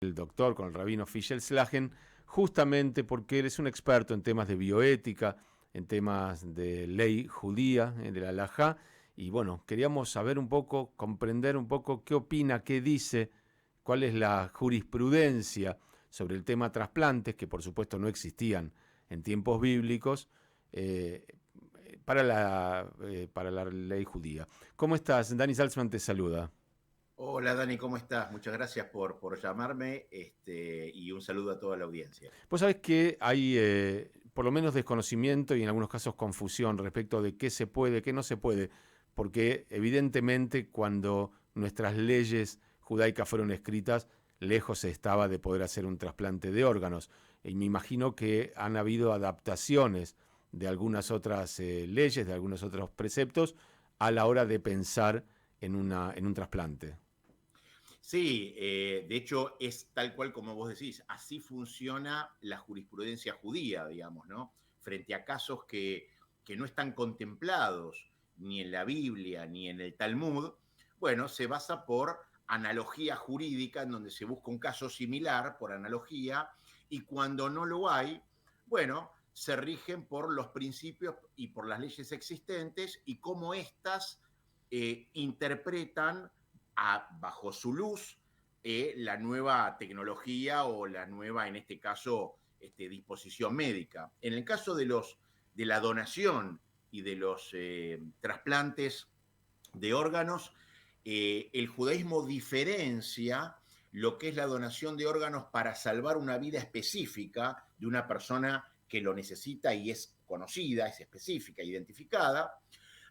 el doctor, con el rabino Fischel-Slagen, justamente porque él es un experto en temas de bioética, en temas de ley judía, de la halajá, y bueno, queríamos saber un poco, comprender un poco qué opina, qué dice, cuál es la jurisprudencia sobre el tema trasplantes, que por supuesto no existían en tiempos bíblicos, eh, para la ley judía. ¿Cómo estás? Dani Salzman te saluda. Hola Dani, ¿cómo estás? Muchas gracias por llamarme y un saludo a toda la audiencia. Vos sabés que hay por lo menos desconocimiento y en algunos casos confusión respecto de qué se puede, qué no se puede, porque evidentemente cuando nuestras leyes judaicas fueron escritas, lejos se estaba de poder hacer un trasplante de órganos. Y me imagino que han habido adaptaciones de algunas otras leyes, de algunos otros preceptos, a la hora de pensar en un trasplante. Sí, de hecho es tal cual como vos decís, así funciona la jurisprudencia judía, digamos, ¿no? Frente a casos que no están contemplados ni en la Biblia ni en el Talmud, bueno, se basa por analogía jurídica, en donde se busca un caso similar por analogía, y cuando no lo hay, bueno, se rigen por los principios y por las leyes existentes y cómo éstas interpretan bajo su luz la nueva tecnología o la nueva, en este caso, disposición médica. En el caso de la donación y de los trasplantes de órganos, el judaísmo diferencia lo que es la donación de órganos para salvar una vida específica de una persona que lo necesita y es conocida, es específica, identificada,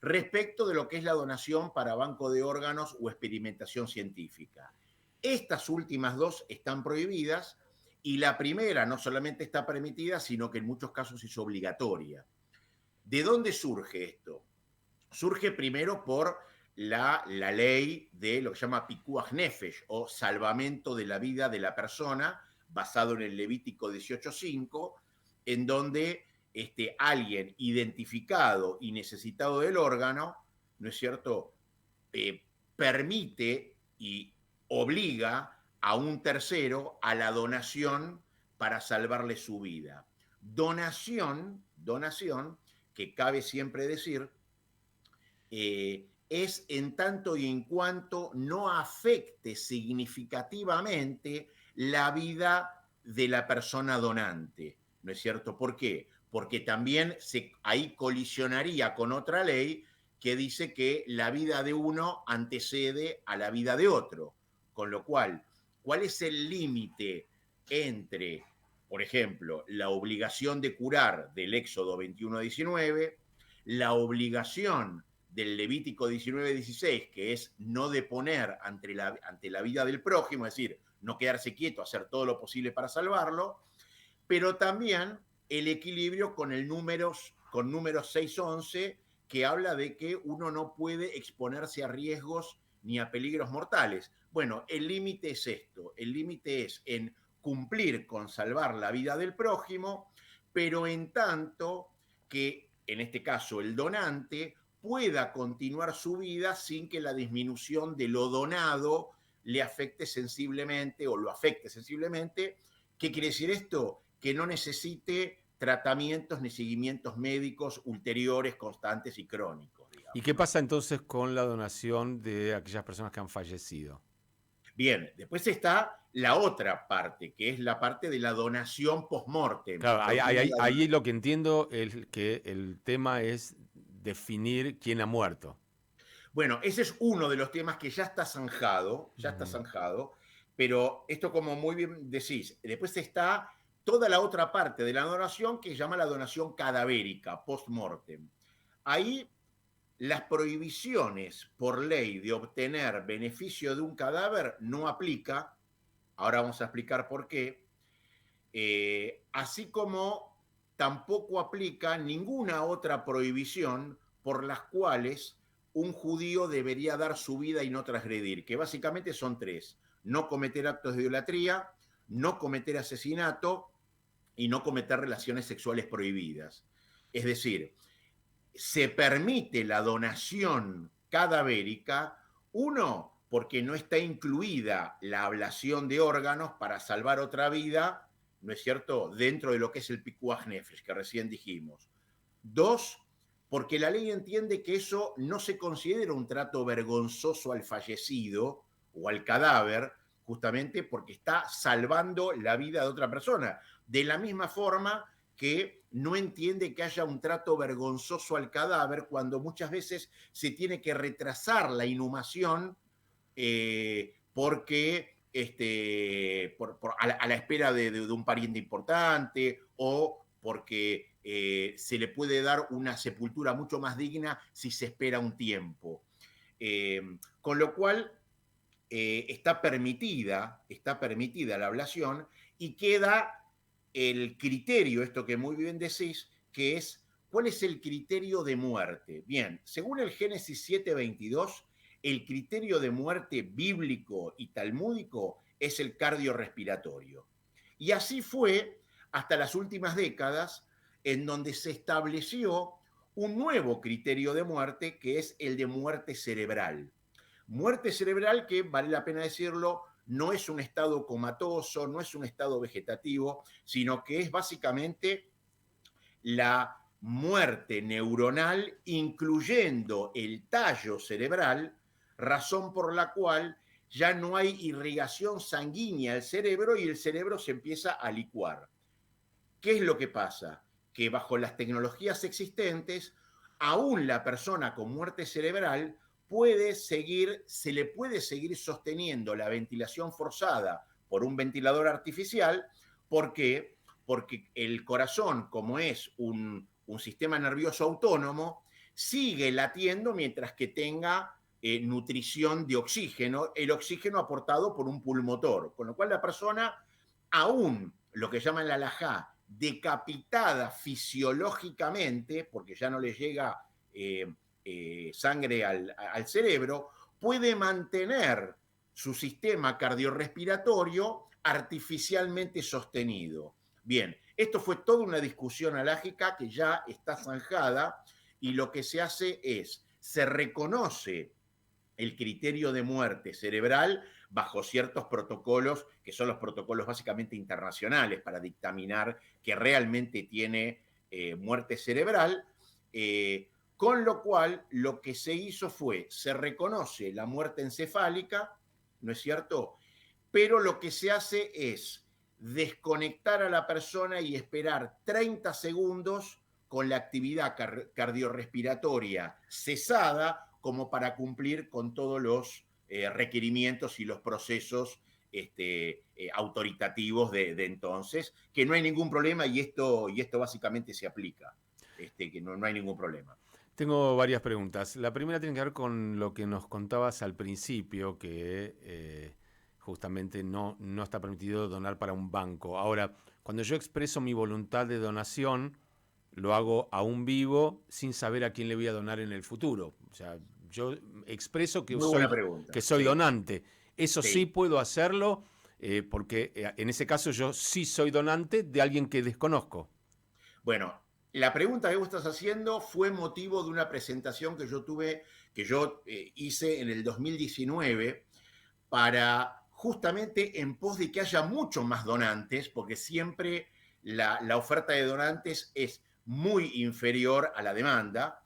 respecto de lo que es la donación para banco de órganos o experimentación científica. Estas últimas dos están prohibidas y la primera no solamente está permitida, sino que en muchos casos es obligatoria. ¿De dónde surge esto? Surge primero por la ley de lo que se llama Pikuach Nefesh o salvamento de la vida de la persona, basado en el Levítico 18.5, en donde alguien identificado y necesitado del órgano, ¿no es cierto?, eh, permite y obliga a un tercero a la donación para salvarle su vida. Donación, que cabe siempre decir, es en tanto y en cuanto no afecte significativamente la vida de la persona donante, ¿no es cierto? ¿Por qué? Porque también ahí colisionaría con otra ley que dice que la vida de uno antecede a la vida de otro. Con lo cual, ¿cuál es el límite entre, por ejemplo, la obligación de curar del Éxodo 21:19, la obligación del Levítico 19:16, que es no deponer ante la vida del prójimo, es decir, no quedarse quieto, hacer todo lo posible para salvarlo, pero también el equilibrio con números 6:11, que habla de que uno no puede exponerse a riesgos ni a peligros mortales. Bueno, el límite es esto, el límite es en cumplir con salvar la vida del prójimo, pero en tanto que, en este caso, el donante pueda continuar su vida sin que la disminución de lo donado le afecte sensiblemente o lo afecte sensiblemente. ¿Qué quiere decir esto? Que no necesite tratamientos ni seguimientos médicos ulteriores, constantes y crónicos, ¿Y digamos, qué ¿no? pasa entonces con la donación de aquellas personas que han fallecido? Bien, después está la otra parte, que es la parte de la donación post-mortem. Claro, Lo mismo ahí lo que entiendo es que el tema es definir quién ha muerto. Bueno, ese es uno de los temas que ya está Ujú. zanjado, pero esto, como muy bien decís, después está toda la otra parte de la donación que se llama la donación cadavérica, post-mortem. Ahí las prohibiciones por ley de obtener beneficio de un cadáver no aplica. Ahora vamos a explicar por qué. Así como tampoco aplica ninguna otra prohibición por las cuales un judío debería dar su vida y no transgredir, que básicamente son tres: no cometer actos de idolatría, no cometer asesinato y no cometer relaciones sexuales prohibidas. Es decir, se permite la donación cadavérica, uno, porque no está incluida la ablación de órganos para salvar otra vida, ¿no es cierto?, dentro de lo que es el pikuach nefesh, que recién dijimos. 2, porque la ley entiende que eso no se considera un trato vergonzoso al fallecido o al cadáver, justamente porque está salvando la vida de otra persona. De la misma forma que no entiende que haya un trato vergonzoso al cadáver cuando muchas veces se tiene que retrasar la inhumación porque a la espera de un pariente importante o porque se le puede dar una sepultura mucho más digna si se espera un tiempo. Con lo cual está permitida la ablación y queda el criterio, esto que muy bien decís, que es ¿cuál es el criterio de muerte? Bien, según el Génesis 7:22, el criterio de muerte bíblico y talmúdico es el cardiorrespiratorio. Y así fue hasta las últimas décadas, en donde se estableció un nuevo criterio de muerte, que es el de muerte cerebral. Muerte cerebral que, vale la pena decirlo, no es un estado comatoso, no es un estado vegetativo, sino que es básicamente la muerte neuronal, incluyendo el tallo cerebral, razón por la cual ya no hay irrigación sanguínea al cerebro y el cerebro se empieza a licuar. ¿Qué es lo que pasa? Que bajo las tecnologías existentes, aún la persona con muerte cerebral se le puede seguir sosteniendo la ventilación forzada por un ventilador artificial. ¿Por qué? Porque el corazón, como es un sistema nervioso autónomo, sigue latiendo mientras que tenga nutrición de oxígeno, el oxígeno aportado por un pulmotor, con lo cual la persona, aún lo que llaman la halajá, decapitada fisiológicamente, porque ya no le llega sangre al cerebro, puede mantener su sistema cardiorrespiratorio artificialmente sostenido. Bien, esto fue toda una discusión halágica que ya está zanjada y lo que se hace es, se reconoce el criterio de muerte cerebral bajo ciertos protocolos, que son los protocolos básicamente internacionales para dictaminar que realmente tiene muerte cerebral, con lo cual lo que se hizo fue, se reconoce la muerte encefálica, ¿no es cierto? Pero lo que se hace es desconectar a la persona y esperar 30 segundos con la actividad cardiorrespiratoria cesada, como para cumplir con todos los requerimientos y los procesos autoritativos de entonces, que no hay ningún problema y esto básicamente se aplica, que no hay ningún problema. Tengo varias preguntas. La primera tiene que ver con lo que nos contabas al principio, que justamente no está permitido donar para un banco. Ahora, cuando yo expreso mi voluntad de donación, lo hago aún vivo sin saber a quién le voy a donar en el futuro. O sea, yo expreso Muy buena pregunta. que soy Sí, donante. Eso sí sí. puedo hacerlo porque en ese caso yo sí soy donante de alguien que desconozco. Bueno, la pregunta que vos estás haciendo fue motivo de una presentación que yo hice en el 2019 para justamente en pos de que haya mucho más donantes, porque siempre la oferta de donantes es muy inferior a la demanda.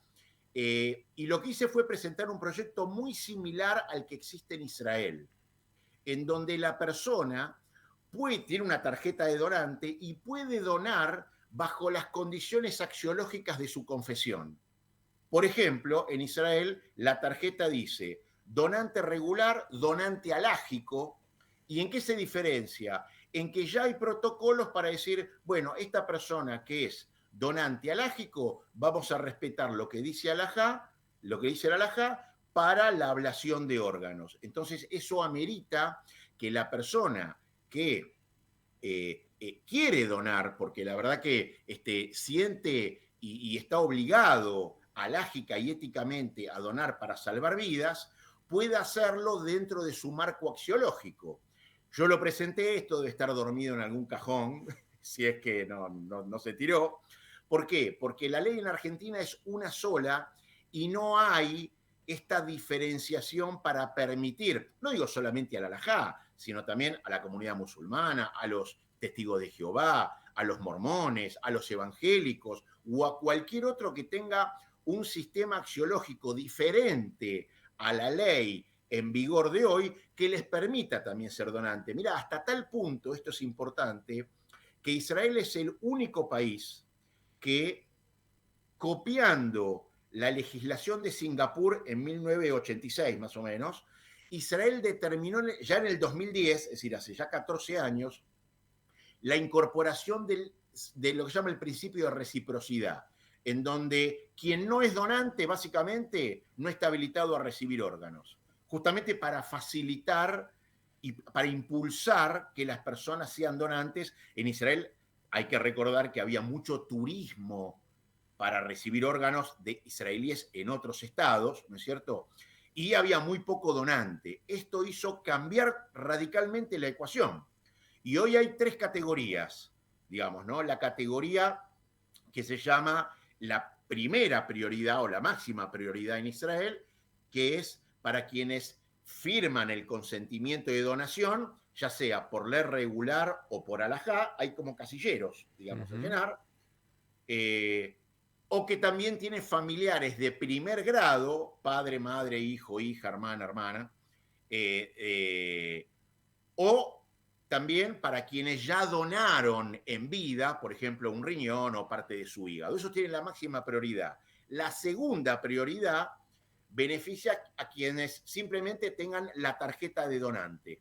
Y lo que hice fue presentar un proyecto muy similar al que existe en Israel, en donde la persona tiene una tarjeta de donante y puede donar bajo las condiciones axiológicas de su confesión. Por ejemplo, en Israel la tarjeta dice donante regular, donante alágico. ¿Y en qué se diferencia? En que ya hay protocolos para decir, bueno, esta persona que es donante alágico, vamos a respetar lo que dice alajá, lo que dice el alajá, para la ablación de órganos. Entonces, eso amerita que la persona que quiere donar, porque la verdad que siente y está obligado alágica y éticamente a donar para salvar vidas, pueda hacerlo dentro de su marco axiológico. Yo lo presenté, esto debe estar dormido en algún cajón, si es que no se tiró. ¿Por qué? Porque la ley en Argentina es una sola y no hay esta diferenciación para permitir, no digo solamente al halajá, sino también a la comunidad musulmana, a los testigos de Jehová, a los mormones, a los evangélicos o a cualquier otro que tenga un sistema axiológico diferente a la ley en vigor de hoy, que les permita también ser donante. Mira, hasta tal punto, esto es importante, que Israel es el único país que, copiando la legislación de Singapur en 1986 más o menos, Israel determinó ya en el 2010, es decir, hace ya 14 años, la incorporación de lo que se llama el principio de reciprocidad, en donde quien no es donante básicamente no está habilitado a recibir órganos, justamente para facilitar y para impulsar que las personas sean donantes. En Israel hay que recordar que había mucho turismo para recibir órganos de israelíes en otros estados, ¿no es cierto? Y había muy poco donante. Esto hizo cambiar radicalmente la ecuación. Y hoy hay tres categorías, digamos, ¿no? La categoría que se llama la primera prioridad o la máxima prioridad en Israel, que es para quienes firman el consentimiento de donación, ya sea por ley regular o por halajá, hay como casilleros, digamos, a llenar, o que también tiene familiares de primer grado, padre, madre, hijo, hija, hermana, o también para quienes ya donaron en vida, por ejemplo, un riñón o parte de su hígado. Eso tiene la máxima prioridad. La segunda prioridad beneficia a quienes simplemente tengan la tarjeta de donante.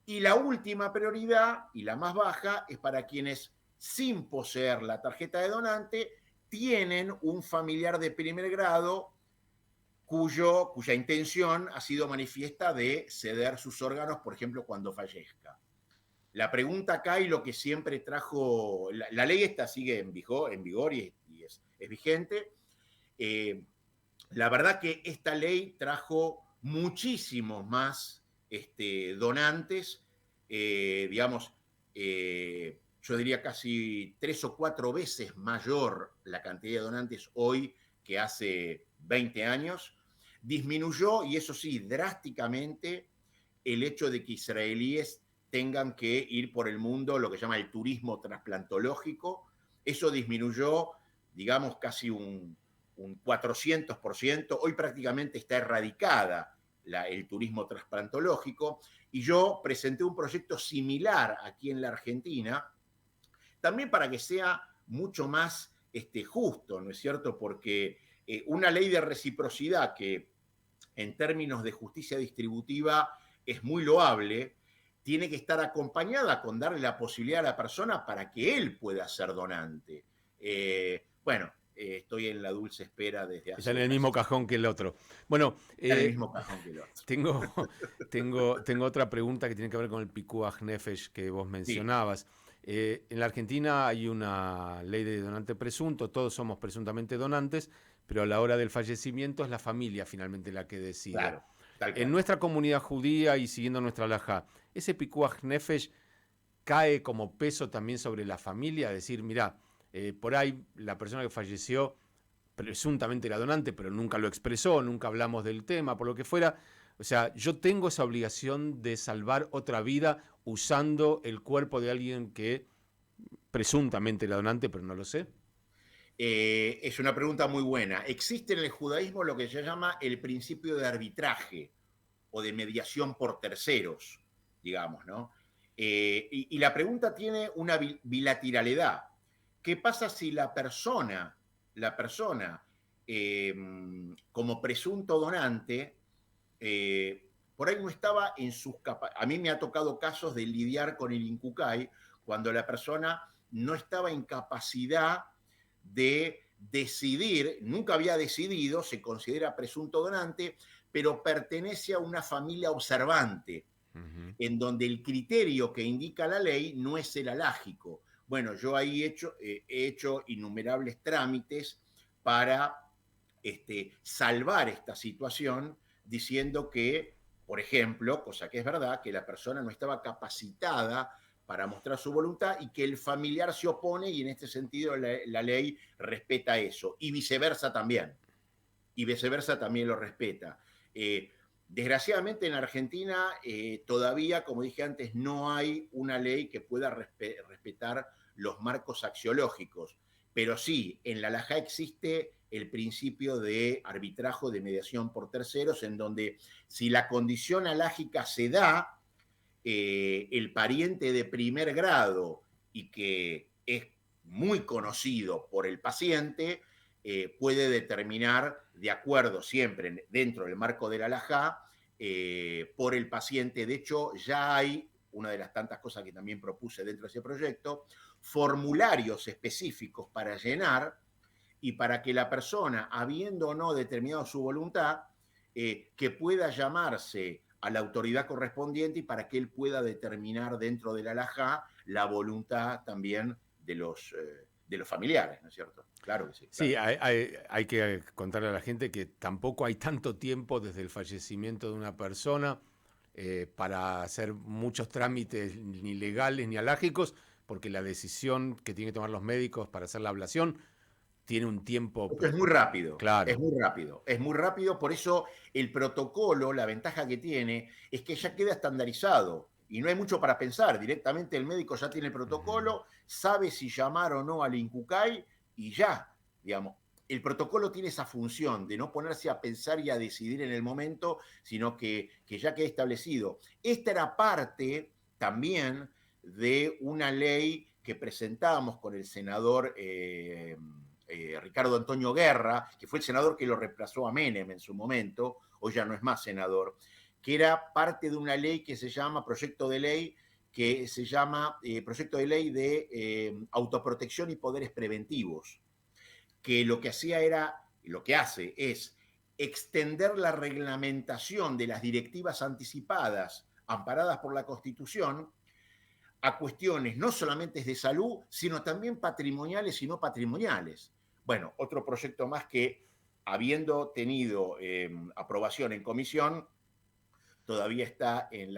Y la última prioridad, y la más baja, es para quienes, sin poseer la tarjeta de donante, tienen un familiar de primer grado cuya intención ha sido manifiesta de ceder sus órganos, por ejemplo, cuando fallezca. La pregunta acá y lo que siempre trajo, la ley esta sigue en vigor y es vigente. La verdad que esta ley trajo muchísimos más donantes, digamos, yo diría casi 3 o 4 veces mayor la cantidad de donantes hoy que hace 20 años. Disminuyó, y eso sí, drásticamente, el hecho de que israelíes tengan que ir por el mundo, lo que se llama el turismo trasplantológico. Eso disminuyó, digamos, casi un 400%. Hoy prácticamente está erradicada el turismo trasplantológico. Y yo presenté un proyecto similar aquí en la Argentina, también para que sea mucho más justo, ¿no es cierto? Porque una ley de reciprocidad que en términos de justicia distributiva es muy loable, tiene que estar acompañada con darle la posibilidad a la persona para que él pueda ser donante. Bueno, estoy en la dulce espera desde Está hace en el casi mismo cajón 5 que el años. otro. Bueno, Está en el mismo cajón que el otro. tengo, tengo otra pregunta que tiene que ver con el Pikuach Nefesh que vos Sí, mencionabas. En la Argentina hay una ley de donante presunto, todos somos presuntamente donantes, pero a la hora del fallecimiento es la familia finalmente la que decide. claro, tal En cual. nuestra comunidad judía y siguiendo nuestra halajá, ¿ese Pikuach Nefesh cae como peso también sobre la familia? Decir, mira, por ahí la persona que falleció presuntamente era donante, pero nunca lo expresó, nunca hablamos del tema, por lo que fuera. O sea, yo tengo esa obligación de salvar otra vida usando el cuerpo de alguien que presuntamente era donante, pero no lo sé. Es una pregunta muy buena. Existe en el judaísmo lo que se llama el principio de arbitraje o de mediación por terceros, digamos, ¿no? Y la pregunta tiene una bilateralidad. ¿Qué pasa si la persona como presunto donante, por ahí no estaba en sus capacidades? A mí me ha tocado casos de lidiar con el Incucay cuando la persona no estaba en capacidad de decidir, nunca había decidido, se considera presunto donante, pero pertenece a una familia observante, Uh -huh. en donde el criterio que indica la ley no es el alágico. Bueno, yo ahí he hecho innumerables trámites para salvar esta situación, diciendo que, por ejemplo, cosa que es verdad, que la persona no estaba capacitada para mostrar su voluntad y que el familiar se opone, y en este sentido la ley respeta eso, y viceversa también. y viceversa también lo respeta. Desgraciadamente en Argentina todavía, como dije antes, no hay una ley que pueda respetar los marcos axiológicos, pero sí, en la halajá existe el principio de arbitrajo de mediación por terceros, en donde si la condición halágica se da, el pariente de primer grado y que es muy conocido por el paciente, puede determinar, de acuerdo siempre dentro del marco de la halajá, por el paciente. De hecho, ya hay, una de las tantas cosas que también propuse dentro de ese proyecto, formularios específicos para llenar y para que la persona, habiendo o no determinado su voluntad, que pueda llamarse a la autoridad correspondiente y para que él pueda determinar dentro de la halajá la voluntad también de los familiares, ¿no es cierto? Claro que sí. Sí, Claro. hay que contarle a la gente que tampoco hay tanto tiempo desde el fallecimiento de una persona para hacer muchos trámites ni legales ni alágicos, porque la decisión que tienen que tomar los médicos para hacer la ablación tiene un tiempo Esto es muy rápido, es claro. muy rápido, es muy rápido, por eso el protocolo, la ventaja que tiene es que ya queda estandarizado y no hay mucho para pensar, directamente el médico ya tiene el Ujú. protocolo, sabe si llamar o no al INCUCAI y ya, digamos. El protocolo tiene esa función de no ponerse a pensar y a decidir en el momento, sino que ya queda establecido. Esta era parte también de una ley que presentábamos con el senador Ricardo Antonio Guerra, que fue el senador que lo reemplazó a Menem en su momento, hoy ya no es más senador, que era parte de una ley que se llama proyecto de ley proyecto de ley de autoprotección y poderes preventivos, que lo que hacía era, lo que hace es extender la reglamentación de las directivas anticipadas amparadas por la Constitución a cuestiones no solamente de salud, sino también patrimoniales y no patrimoniales. Bueno, otro proyecto más que, habiendo tenido aprobación en comisión, todavía está en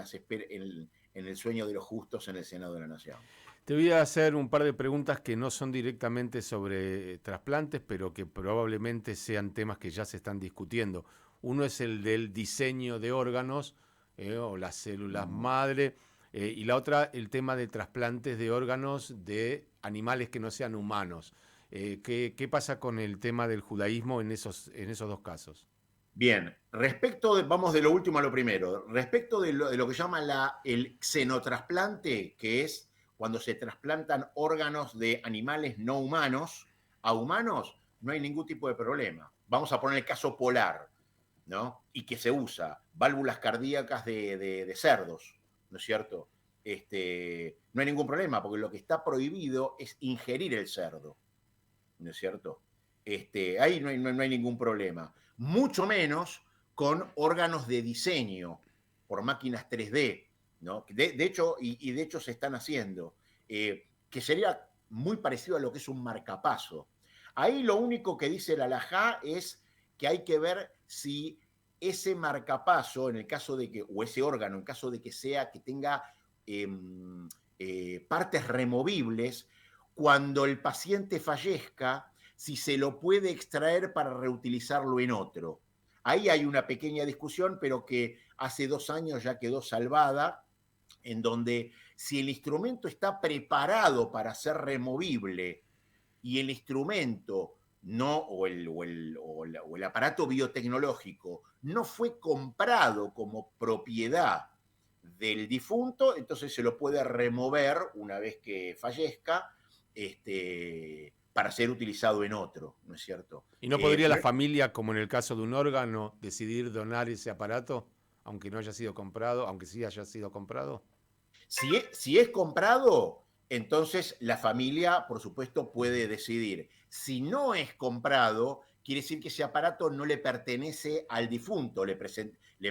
el sueño de los justos en el Senado de la Nación. Te voy a hacer un par de preguntas que no son directamente sobre trasplantes, pero que probablemente sean temas que ya se están discutiendo. Uno es el del diseño de órganos o las células madre, y la otra el tema de trasplantes de órganos de animales que no sean humanos. ¿Qué pasa con el tema del judaísmo en esos dos casos? Bien, vamos de lo último a lo primero. Respecto de lo que llama el xenotrasplante, que es cuando se trasplantan órganos de animales no humanos a humanos, no hay ningún tipo de problema. Vamos a poner el caso polar, ¿no? Y que se usa válvulas cardíacas de cerdos, ¿no es cierto? No hay ningún problema, porque lo que está prohibido es ingerir el cerdo, ¿no es cierto? Ahí no hay ningún problema. Mucho menos con órganos de diseño por máquinas 3D, ¿no? De hecho, de hecho se están haciendo, que sería muy parecido a lo que es un marcapaso. Ahí lo único que dice la halajá es que hay que ver si ese marcapaso, en el caso de que, o ese órgano, en caso de que sea, que tenga eh, partes removibles, cuando el paciente fallezca, si se lo puede extraer para reutilizarlo en otro. Ahí hay una pequeña discusión, pero que hace 2 años ya quedó salvada, en donde si el instrumento está preparado para ser removible y el instrumento no, o el aparato biotecnológico no fue comprado como propiedad del difunto, entonces se lo puede remover una vez que fallezca, para ser utilizado en otro, ¿no es cierto? ¿Y no podría la familia, como en el caso de un órgano, decidir donar ese aparato, aunque no haya sido comprado, aunque sí haya sido comprado? Si es comprado, entonces la familia, por supuesto, puede decidir. Si no es comprado, quiere decir que ese aparato no le pertenece al difunto, le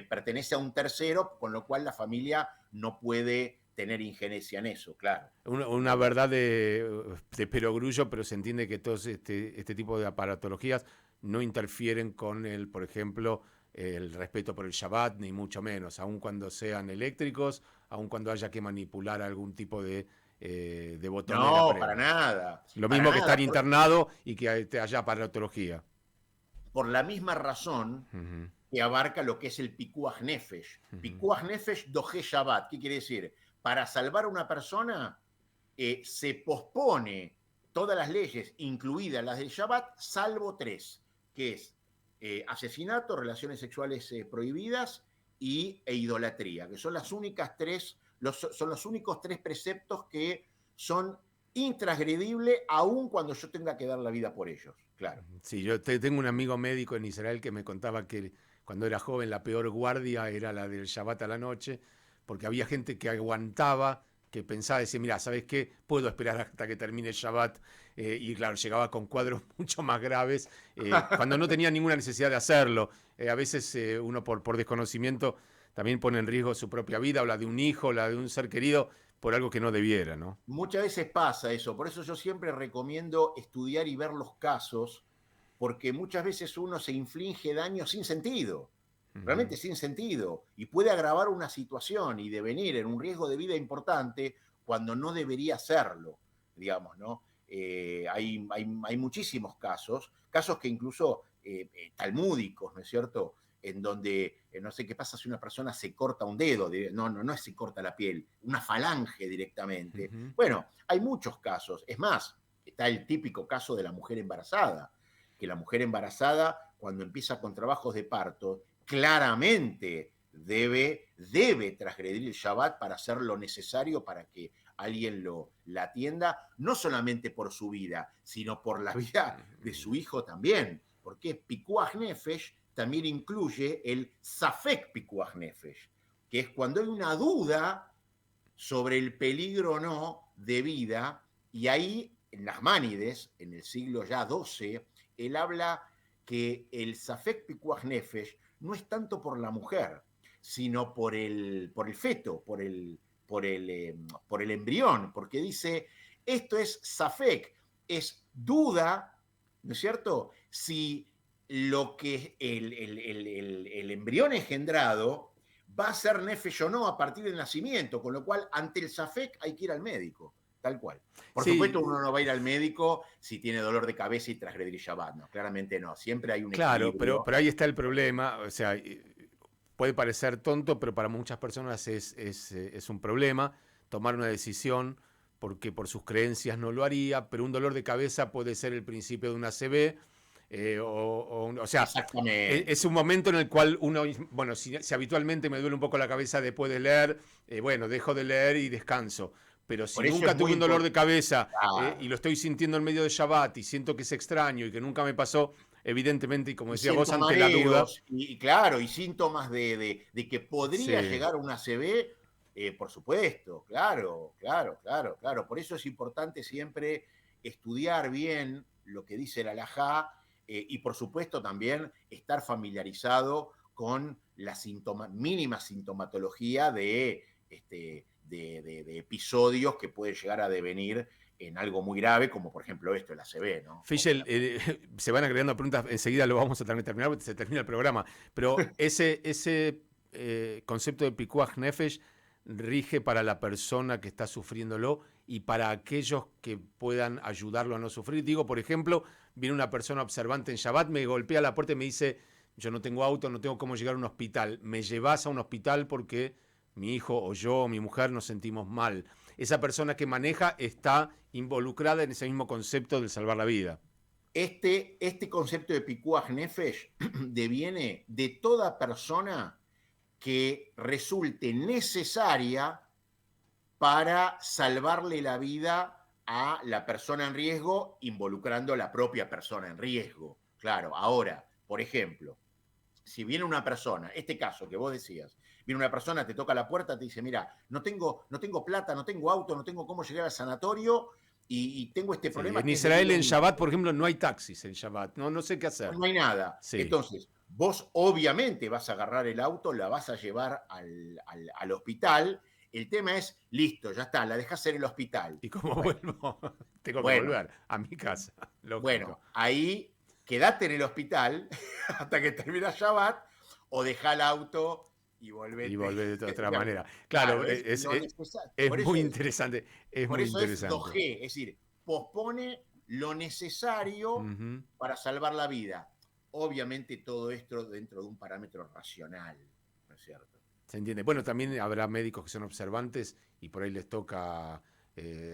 pertenece a un tercero, con lo cual la familia no puede tener injerencia en eso, claro. Una verdad de perogrullo, pero se entiende que todos este tipo de aparatologías no interfieren con el, por ejemplo, el respeto por el Shabbat, ni mucho menos, aun cuando sean eléctricos, aun cuando haya que manipular algún tipo de botonera. No, para nada, Lo para mismo que estar nada. internado y que haya aparatología. por la misma razón que abarca lo que es el Pikuach Nefesh. Pikuach Nefesh doje Shabbat. ¿Qué quiere decir? Para salvar a una persona se pospone todas las leyes, incluidas las del Shabbat, salvo 3, que es asesinato, relaciones sexuales prohibidas e idolatría, que son las únicas 3, son los únicos 3 preceptos que son intransgredibles aun cuando yo tenga que dar la vida por ellos, claro. Sí, yo tengo un amigo médico en Israel que me contaba que cuando era joven la peor guardia era la del Shabbat a la noche, porque había gente que aguantaba, que pensaba, decía, mira, ¿sabes qué? Puedo esperar hasta que termine el Shabbat. Y claro, llegaba con cuadros mucho más graves, cuando no tenía ninguna necesidad de hacerlo. A veces uno por desconocimiento también pone en riesgo su propia vida, o la de un hijo, o la de un ser querido, por algo que no debiera, ¿no? Muchas veces pasa eso, por eso yo siempre recomiendo estudiar y ver los casos, porque muchas veces uno se inflige daño sin sentido, realmente sin sentido, y puede agravar una situación y devenir en un riesgo de vida importante cuando no debería serlo, digamos, ¿no? Hay muchísimos casos que incluso talmúdicos, ¿no es cierto?, en donde no sé qué pasa si una persona se corta un dedo, no es se corta la piel, una falange directamente. Bueno, hay muchos casos. Es más, está el típico caso de la mujer embarazada, que la mujer embarazada, cuando empieza con trabajos de parto, claramente debe transgredir el Shabbat para hacer lo necesario para que alguien la atienda, no solamente por su vida, sino por la vida de su hijo también. Porque Pikuach Nefesh también incluye el Safek Pikuach Nefesh, que es cuando hay una duda sobre el peligro o no de vida, y ahí en Nachmanides, en el siglo ya XII, él habla que el Safek Pikuach Nefesh no es tanto por la mujer, sino por el feto, por el embrión, porque dice, esto es Safek, es duda, ¿no es cierto? Si lo que el embrión engendrado va a ser nefesh o no a partir del nacimiento, con lo cual ante el Safek hay que ir al médico, tal cual. Por supuesto, uno no va a ir al médico si tiene dolor de cabeza y transgredir Shabbat, no, claramente no, siempre hay un equilibrio. Claro, pero ahí está el problema, o sea, puede parecer tonto, pero para muchas personas es un problema tomar una decisión porque por sus creencias no lo haría, pero un dolor de cabeza puede ser el principio de una ACV. O sea, es un momento en el cual uno, bueno, si habitualmente me duele un poco la cabeza después de leer, bueno, dejo de leer y descanso. Pero si nunca tuve un dolor de cabeza y lo estoy sintiendo en medio de Shabbat y siento que es extraño y que nunca me pasó, evidentemente, y como decía vos, ante la duda. Y claro, y síntomas de que podría llegar a una ACV, por supuesto, claro. Por eso es importante siempre estudiar bien lo que dice la halajá, y por supuesto también estar familiarizado con la mínima sintomatología de episodios que pueden llegar a devenir en algo muy grave, como por ejemplo esto, el ACV, ¿no? Fischel, se van agregando preguntas, enseguida lo vamos a terminar, porque se termina el programa, pero ese concepto de Pikuach Nefesh rige para la persona que está sufriéndolo y para aquellos que puedan ayudarlo a no sufrir. Digo, por ejemplo, viene una persona observante en Shabbat, me golpea la puerta y me dice, yo no tengo auto, no tengo cómo llegar a un hospital, me llevas a un hospital porque mi hijo o yo o mi mujer nos sentimos mal. Esa persona que maneja está involucrada en ese mismo concepto de salvar la vida. Este concepto de Pikuach Nefesh deviene de toda persona que resulte necesaria para salvarle la vida a la persona en riesgo, involucrando a la propia persona en riesgo. Claro, ahora, por ejemplo, si viene una persona, este caso que vos decías, viene una persona, te toca la puerta, te dice, mira, no tengo plata, no tengo auto, no tengo cómo llegar al sanatorio y tengo este problema. En Israel, en Shabbat, por ejemplo, no hay taxis en Shabbat, no sé qué hacer. No hay nada. Sí. Entonces, vos obviamente vas a agarrar el auto, la vas a llevar al hospital. El tema es, listo, ya está, la dejás en el hospital. ¿Y cómo vuelvo? Tengo que volver a mi casa. Lógico. Bueno, ahí quedate en el hospital hasta que termina Shabbat o dejá el auto y volvete. Y volver de otra manera. Claro, es muy interesante. Es muy interesante. Es dojé, es decir, pospone lo necesario para salvar la vida. obviamente todo esto dentro de un parámetro racional, ¿no es cierto? Se entiende. Bueno, también habrá médicos que son observantes y por ahí les toca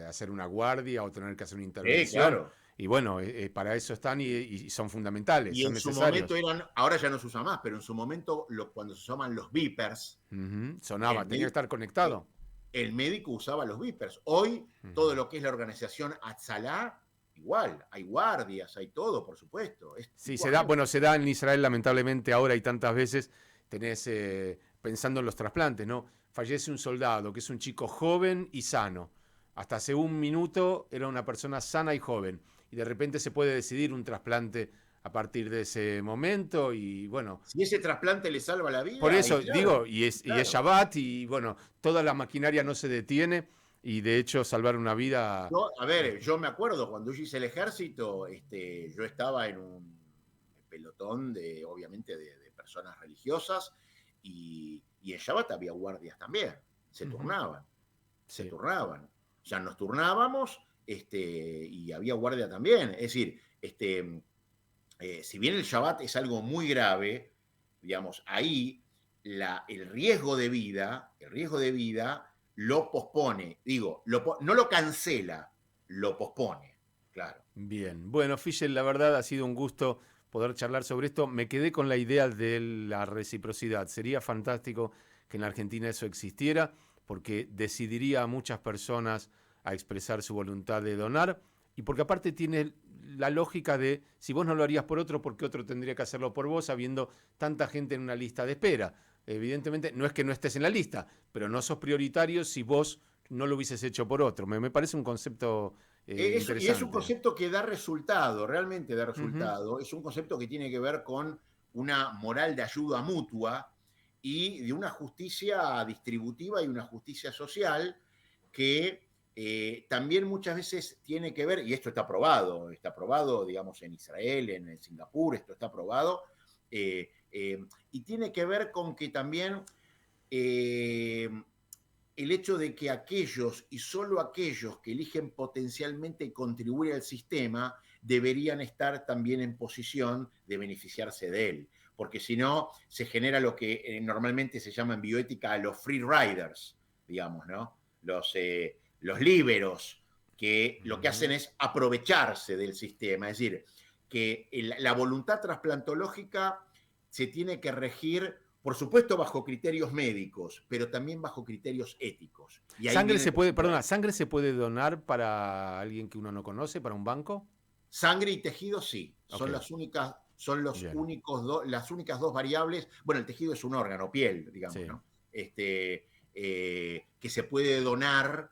hacer una guardia o tener que hacer una Sí, intervención. claro. Y bueno, para eso están y son fundamentales, Y son en su momento necesarios. eran, ahora ya no se usa más, pero en su momento cuando se usaban los beepers, Ujú. el, Sonaba, tenía que médico, estar conectado. el médico usaba los beepers. Hoy todo Ujú. lo que es la organización Atzalá, igual, hay guardias, hay todo, por supuesto, es Sí, se da, igual. bueno, se da en Israel lamentablemente ahora y tantas veces tenés, pensando en los trasplantes, ¿no? Fallece un soldado que es un chico joven y sano. Hasta hace un minuto era una persona sana y joven. Y de repente se puede decidir un trasplante a partir de ese momento y bueno, Si ese trasplante le salva la por vida, y eso claro, digo, y es claro. Shabbat y bueno, toda la maquinaria no se detiene y de hecho salvar una vida... Yo, a ver, yo me acuerdo cuando yo hice el ejército, yo estaba en un pelotón de, obviamente, de personas religiosas y en Shabbat había guardias también, se Ujú, turnaban, se sí. turnaban. O sea, nos turnábamos y había guardia también. Es decir, si bien el Shabbat es algo muy grave, digamos, ahí el riesgo de vida lo pospone, digo, no lo cancela, lo pospone, claro. Bien, bueno, Fischel, la verdad ha sido un gusto poder charlar sobre esto. Me quedé con la idea de la reciprocidad. Sería fantástico que en la Argentina eso existiera, porque decidiría a muchas personas a expresar su voluntad de donar, y porque aparte tiene la lógica de, si vos no lo harías por otro, ¿por qué otro tendría que hacerlo por vos, habiendo tanta gente en una lista de espera? Evidentemente, no es que no estés en la lista, pero no sos prioritario si vos no lo hubieses hecho por otro. Me parece un concepto Y es un interesante. concepto que da resultado, realmente da Ujú. resultado. Es un concepto que tiene que ver con una moral de ayuda mutua y de una justicia distributiva y una justicia social que también muchas veces tiene que ver, y esto está probado, digamos, en Israel, en Singapur, esto está probado, y tiene que ver con que también eh, el hecho de que aquellos y solo aquellos que eligen potencialmente contribuir al sistema deberían estar también en posición de beneficiarse de él, porque si no se genera lo que normalmente se llama en bioética los free riders, digamos, ¿no? Los líberos, que lo que hacen Ujú. es aprovecharse del sistema, es decir, que la voluntad trasplantológica se tiene que regir, por supuesto, bajo criterios médicos, pero también bajo criterios éticos. Y ahí ¿Sangre viene el se puede, concepto de perdona, sangre se puede donar para alguien que uno no conoce, para un banco? sangre y tejido, sí, Ok, bien, las únicas dos variables. Bueno, el tejido es un órgano, piel, digamos, sí. ¿no? Que se puede donar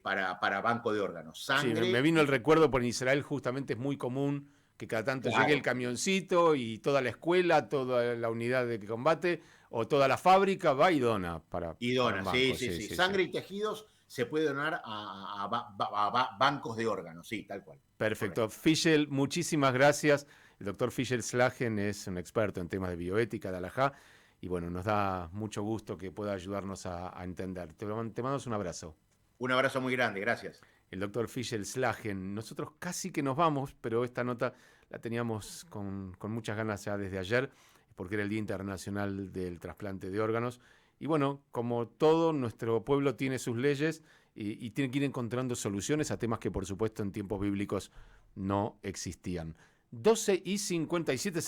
para banco de órganos. Sí, me Sangre vino el y recuerdo, por en Israel justamente es muy común que cada tanto llegue el claro, camioncito y toda la escuela, toda la unidad de combate o toda la fábrica va y dona y para un dona, sí, banco, sí, sí, sí. sí, sí. Sangre y tejidos se puede donar a bancos de órganos, sí, tal cual. Perfecto. Correcto. Fischel, muchísimas gracias. El doctor Fischel Slagen es un experto en temas de bioética, de alajá, y bueno, nos da mucho gusto que pueda ayudarnos a entender. Te mando un abrazo. Un abrazo muy grande, gracias. El doctor Fischel Slagen. Nosotros casi que nos vamos, pero esta nota la teníamos con muchas ganas ya desde ayer, porque era el Día Internacional del Trasplante de Órganos. Y bueno, como todo, nuestro pueblo tiene sus leyes y tiene que ir encontrando soluciones a temas que por supuesto en tiempos bíblicos no existían. 12:57.